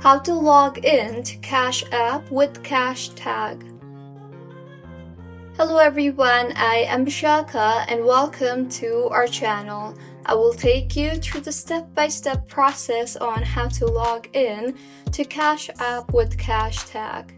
How to log in to Cash app with Cashtag. Hello everyone, I am Bishaka and welcome to our channel. I will take you through the step-by-step process on how to log in to Cash app with Cashtag.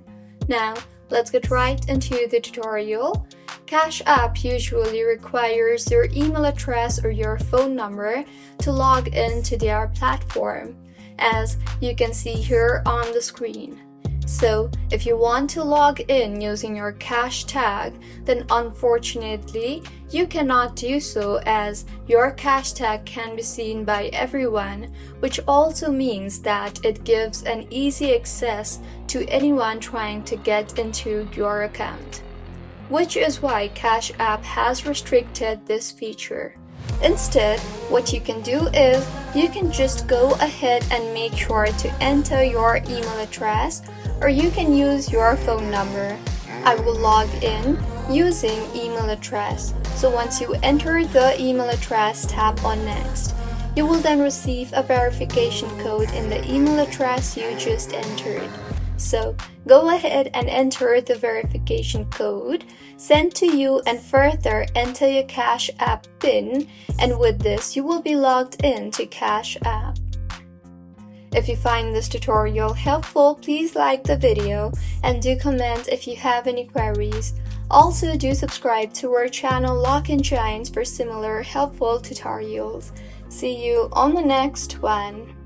Now, let's get right into the tutorial. Cash app usually requires your email address or your phone number to log into their platform, as you can see here on the screen. So, if you want to log in using your Cashtag, then unfortunately, you cannot do so as your Cashtag can be seen by everyone, which also means that it gives an easy access to anyone trying to get into your account, which is why Cash app has restricted this feature. Instead, what you can do is you can just go ahead and make sure to enter your email address, or you can use your phone number. I will log in using email address. So once you enter the email address, tap on next. You will then receive a verification code in the email address you just entered. So go ahead and enter the verification code sent to you and further enter your Cash app PIN, and with this you will be logged in to Cash app. If you find this tutorial helpful, please like the video and do comment if you have any queries. Also do subscribe to our channel Lock and Giants for similar helpful tutorials. See you on the next one.